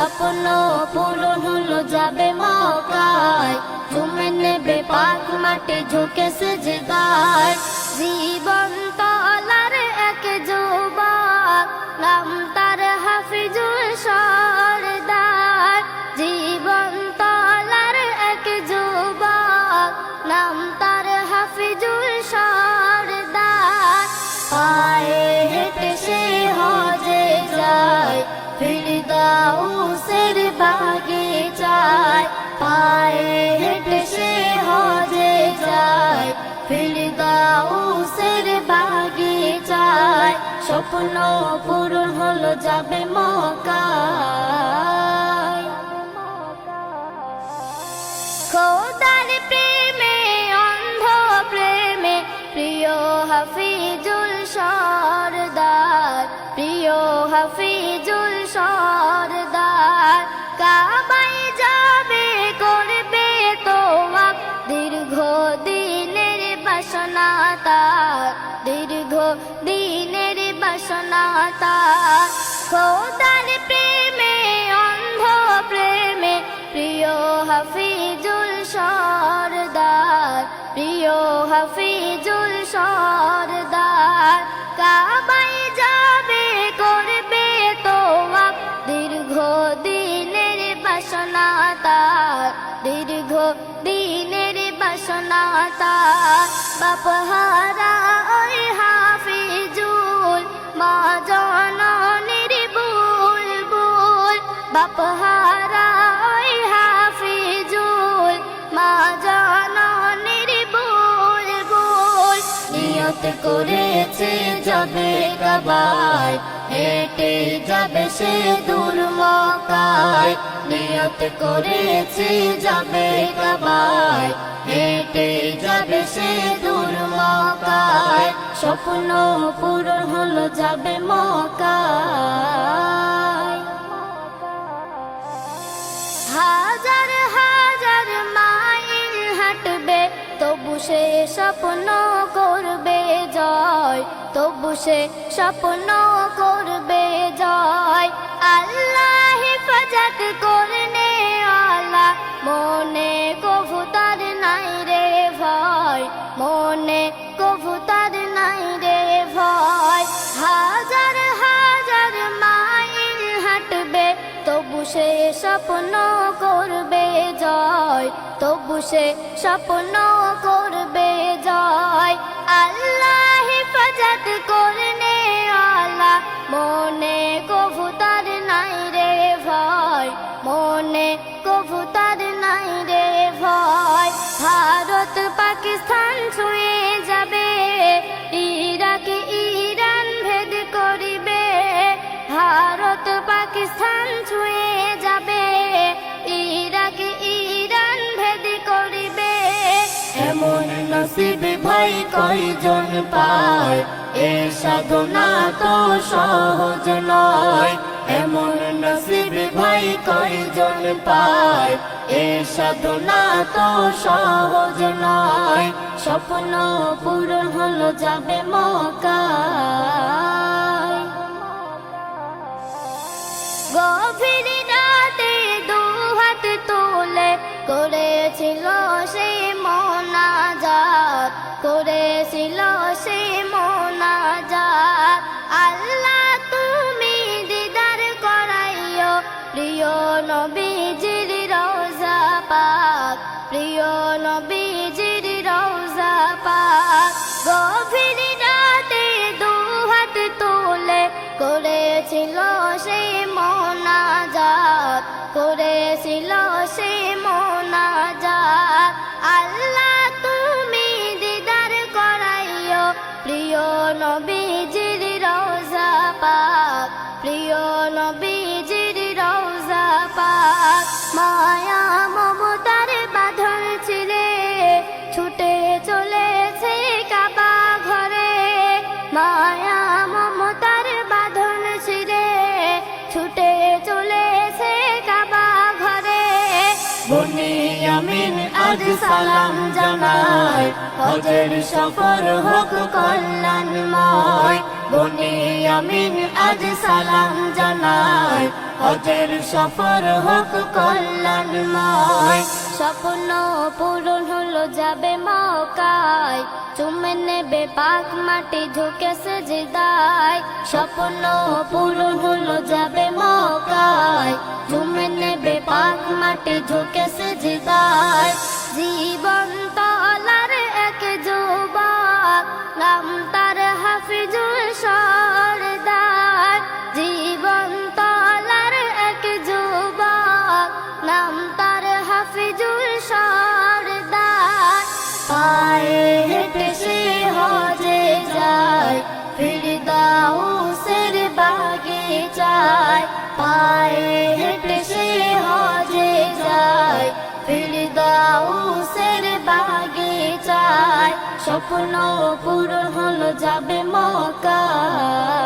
স্বপ্ন পূরণ হলো যাবে মক্কায়, চুমে নেবে পাক মাটি ঝুঁকে সেজদায়। জীবন তলার এক যুবক, নাম তার হাফিজুল সরদার। জীবন তলার এক যুবক, নাম তার হাফিজুল সরদার। পায়ে হেঁটে সে হজে যায়, ফিরদাউসের বাগিচায়। পায়ে হেঁটে সে হজে যায়, ফিরদাউসের বাগিচায়। স্বপ্ন পূরণ হলো যাবে মক্কায়। খোদার প্রেমে অন্ধ প্রেমে প্রিয় হাফিজুল সরদার, প্রিয় হাফিজুল সরদার। কাবায় যাবে করবে তোয়াব, দীর্ঘ দিনের বাসনা তার, দীর্ঘ দিনের বাসনা তার। খোদার প্রেমে অন্ধ প্রেমে প্রিয় হাফিজুল সরদার, প্রিয় হাফিজুল সরদার। কাবায় যাবে করবে তোয়াব, দীর্ঘ দিনের বাসনা তার, দীর্ঘ দিনের বাসনা তার। বাপহারা ওই হাফিজুল, মা জননীর বুলবুল। বাপহারা ওই হাফিজুল, মা জননীর বুলবুল। নিয়ত করেছে যাবে কাবায়, হেঁটে যাবে সে দূর মক্কায়। নিয়ত করেছে যাবে কাবায়, হেঁটে যাবে সে দূর মক্কায়। স্বপ্ন পূরণ হলো যাবে মক্কায়। হাজার হাজার মাইল হাঁটবে, তবু সে স্বপ্ন করবে জয়, তবু সে স্বপ্ন করবে জয়। আল্লাহ হেফাজত করনে আলা, মনে কভু তার নাই রে ভয়, মনে কভু তার নাই রে ভয়। হাজার হাজার মাইল হাঁটবে, তবু সে স্বপ্ন করবে জয়, তবু সে স্বপ্ন করবে জয়। আল্লাহ হেফাজত করনে আলা, মনে কভু তার নাই রে ভয়, মনে কভু তার নাই রে ভয়। ভারত পাকিস্তান ছুঁয়ে যাবে, ইরাক ইরান ভেদ করিবে। ভারত পাকিস্তান ছুঁয়ে যাবে, ইরাক ইরান ভেদ করিবে। এমন নসিব ভাই কয়জন পায়, এ সাধনা তো সহজ নয়। এমন নসিব ভাই কয়জন পায়, এ সাধনা তো সহজ নয়। স্বপ্ন পূরণ হলো যাবে মক্কায়। গভীর রাতে দুহাত তুলে করেছিল সে মোনাজাত, করেছিল সে মোনাজাত। আল্লাহ তুমি দিদার করাইও প্রিয় নবীজির রওজা পাক, প্রিয় নবীজির রওজা পাক। গভীর রাতে দুহাত তুলে করেছিল সে মোনাজাত, করেছিল সে মোনাজাত। আল্লাহ তুমি দিদার করাইও প্রিয় নবীজির রওজা পাক, প্রিয় নবীজির রওজা পাক। মায়া মমতার বাঁধন ছিঁড়ে ছুটে চলেছে কাবা ঘরে, মায়া মমতার বাঁধন ছিঁড়ে ছুটে চলেছে কাবা ঘরে। বুনিয়ামিন আজ সালাম জানায়, হজের সফর হোক কল্যাণময়। বুনিয়ামিন আজ সালাম জানায়, হজের সফর হোক কল্যাণময়। স্বপ্ন পূরণ হলো যাবে মক্কায়, চুমে নেবে পাক মাটি ঝুঁকে সেজদায়। স্বপ্ন পূরণ হলো যাবে মক্কায়, চুমে নেবে পাক মাটি ঝুঁকে সেজদায়। জীবন তলার এক যুবক, নাম তার হাফিজুল সরদার। জীবন তলার এক যুবক, নাম তার হাফিজুল সরদার। পায়ে হেঁটে সে হজে যায়, ফিরদাউসের বাগিচায়। পায়ে হেঁটে সে হজে যায়, ফিরদাউসের বাগিচায়। স্বপ্ন পূরণ হলো যাবে মক্কায়।